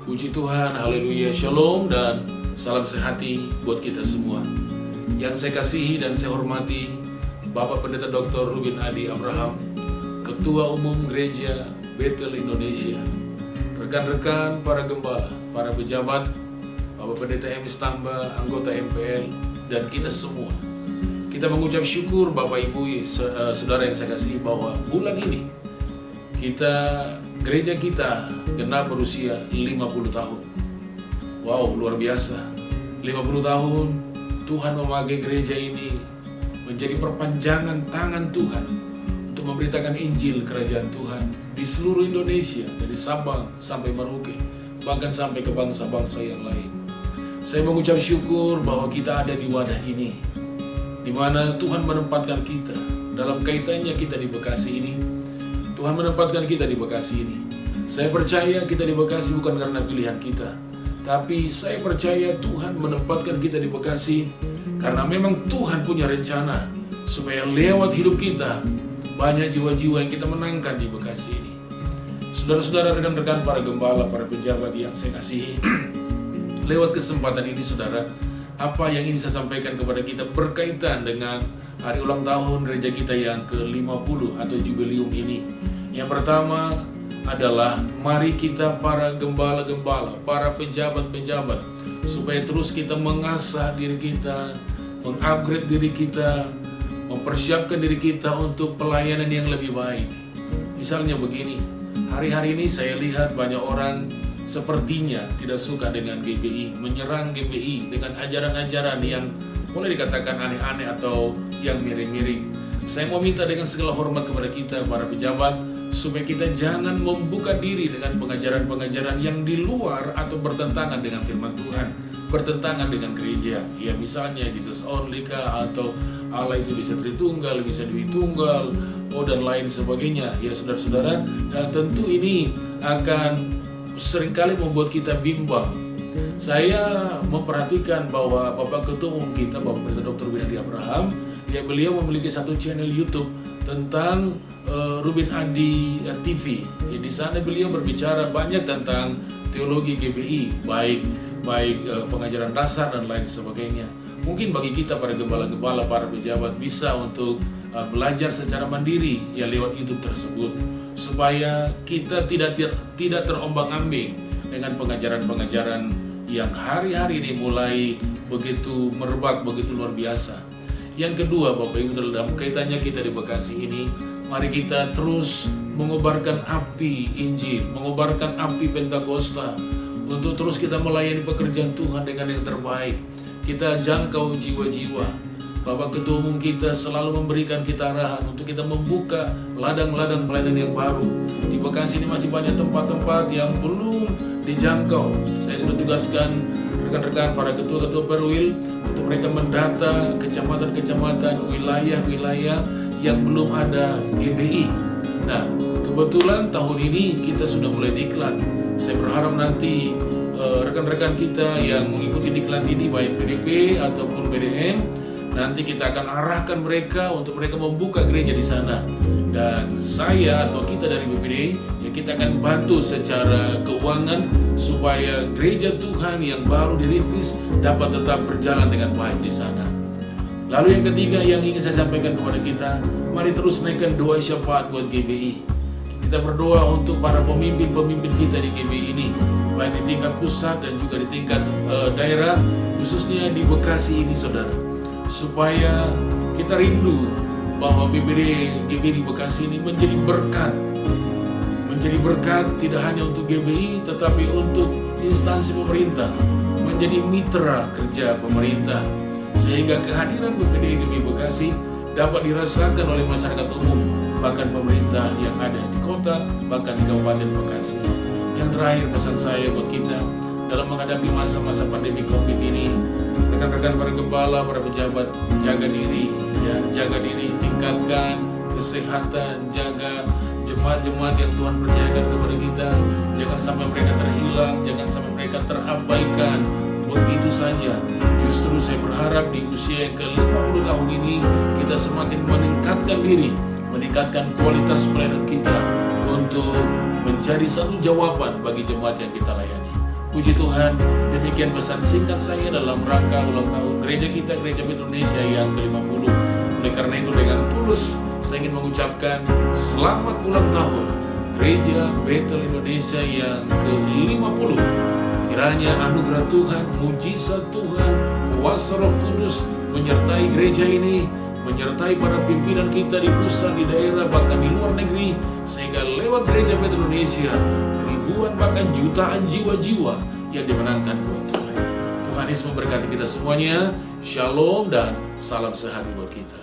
Puji Tuhan, haleluya, shalom dan salam sehati buat kita semua. Yang saya kasihi dan saya hormati Bapak Pendeta Dr. Ruben Adi Abraham, Ketua Umum Gereja Bethel Indonesia, rekan-rekan para gembala, para pejabat, Bapak Pendeta M.S. Tamba, anggota MPL, dan kita semua. Kita mengucap syukur Bapak Ibu, saudara yang saya kasihi, bahwa bulan ini gereja kita genap berusia 50 tahun. Wow, luar biasa. 50 tahun Tuhan memakai gereja ini menjadi perpanjangan tangan Tuhan untuk memberitakan Injil Kerajaan Tuhan di seluruh Indonesia, dari Sabang sampai Merauke, bahkan sampai ke bangsa-bangsa yang lain. Saya mengucap syukur bahwa kita ada di wadah ini, di mana Tuhan menempatkan kita. Dalam kaitannya kita di Bekasi ini, Tuhan menempatkan kita di Bekasi ini. Saya percaya kita di Bekasi bukan karena pilihan kita, tapi saya percaya Tuhan menempatkan kita di Bekasi karena memang Tuhan punya rencana supaya lewat hidup kita banyak jiwa-jiwa yang kita menangkan di Bekasi ini. Saudara-saudara, rekan-rekan para gembala, para pejabat yang saya kasihi, lewat kesempatan ini saudara, apa yang ingin saya sampaikan kepada kita berkaitan dengan hari ulang tahun gereja kita yang ke-50 atau jubileum ini. Yang pertama adalah mari kita para gembala-gembala, para pejabat-pejabat, supaya terus kita mengasah diri kita, mengupgrade diri kita, mempersiapkan diri kita untuk pelayanan yang lebih baik. Misalnya begini, hari-hari ini saya lihat banyak orang sepertinya tidak suka dengan GBI, menyerang GBI dengan ajaran-ajaran yang boleh dikatakan aneh-aneh atau yang miring-miring. Saya mau minta dengan segala hormat kepada kita para pejabat, supaya kita jangan membuka diri dengan pengajaran-pengajaran yang di luar atau bertentangan dengan firman Tuhan, bertentangan dengan gereja. Ya misalnya Jesus only kah, atau Allah itu bisa Tritunggal, bisa Dwitunggal, dan lain sebagainya. Ya saudara-saudara, tentu ini akan seringkali membuat kita bimbang. Saya memperhatikan bahwa Bapak Ketua Umum kita, Bapak Pendeta Dr. Ruben Adi Abraham, ya beliau memiliki satu channel YouTube tentang Ruben Adi TV. Ya, di sana beliau berbicara banyak tentang teologi GBI, baik pengajaran dasar dan lain sebagainya. Mungkin bagi kita para gembala-gembala, para pejabat bisa untuk belajar secara mandiri ya lewat YouTube tersebut, supaya kita tidak terombang-ambing dengan pengajaran-pengajaran yang hari-hari ini mulai begitu merebak, begitu luar biasa. Yang kedua, Bapak Ibu, dalam kaitannya kita di Bekasi ini, mari kita terus mengobarkan api Injil, mengobarkan api Pentakosta, untuk terus kita melayani pekerjaan Tuhan dengan yang terbaik. Kita jangkau jiwa-jiwa. Bapak Ketua Umum kita selalu memberikan kita arahan untuk kita membuka ladang-ladang pelayanan yang baru. Di Bekasi ini masih banyak tempat-tempat yang belum dijangkau. Saya sudah tugaskan rekan-rekan para ketua-ketua perwil untuk mereka mendata kecamatan-kecamatan, wilayah-wilayah yang belum ada GBI. Nah, kebetulan tahun ini kita sudah mulai diklat. Saya berharap nanti rekan-rekan kita yang mengikuti diklat ini, baik PDP ataupun PDN, nanti kita akan arahkan mereka untuk mereka membuka gereja di sana. Dan saya atau kita dari BPD, ya kita akan bantu secara keuangan supaya gereja Tuhan yang baru dirintis dapat tetap berjalan dengan baik di sana. Lalu yang ketiga yang ingin saya sampaikan kepada kita, mari terus naikkan doa syafaat buat GBI. Kita berdoa untuk para pemimpin-pemimpin kita di GBI ini, baik di tingkat pusat dan juga di tingkat daerah, khususnya di Bekasi ini saudara, supaya kita rindu bahwa GBI di Bekasi ini menjadi berkat tidak hanya untuk GBI tetapi untuk instansi pemerintah, menjadi mitra kerja pemerintah, sehingga kehadiran GBI Bekasi dapat dirasakan oleh masyarakat umum, bahkan pemerintah yang ada di kota, bahkan di Kabupaten Bekasi. Yang terakhir, pesan saya buat kita dalam menghadapi masa-masa pandemi COVID ini, rekan-rekan para gembala, para pejabat, jaga diri, tingkatkan kesehatan, jaga jemaat-jemaat yang Tuhan percayakan kepada kita. Jangan sampai mereka terhilang, jangan sampai mereka terabaikan begitu saja. Justru saya berharap di usia yang ke-50 tahun ini kita semakin meningkatkan diri, meningkatkan kualitas pelayanan kita untuk menjadi satu jawaban bagi jemaat yang kita layani. Puji Tuhan, demikian pesan singkat saya dalam rangka ulang tahun gereja kita, Gereja Bethel Indonesia yang ke-50. Oleh karena itu dengan tulus saya ingin mengucapkan selamat ulang tahun Gereja Bethel Indonesia yang ke-50. Kiranya anugerah Tuhan, mujizat Tuhan, kuasa Roh Kudus menyertai gereja ini, menyertai para pimpinan kita di pusat, di daerah, bahkan di luar negeri, sehingga lewat Gereja Bethel Indonesia ribuan bahkan jutaan jiwa-jiwa yang dimenangkan buat Tuhan. Tuhan Yesus memberkati kita semuanya. Shalom dan salam sehat buat kita.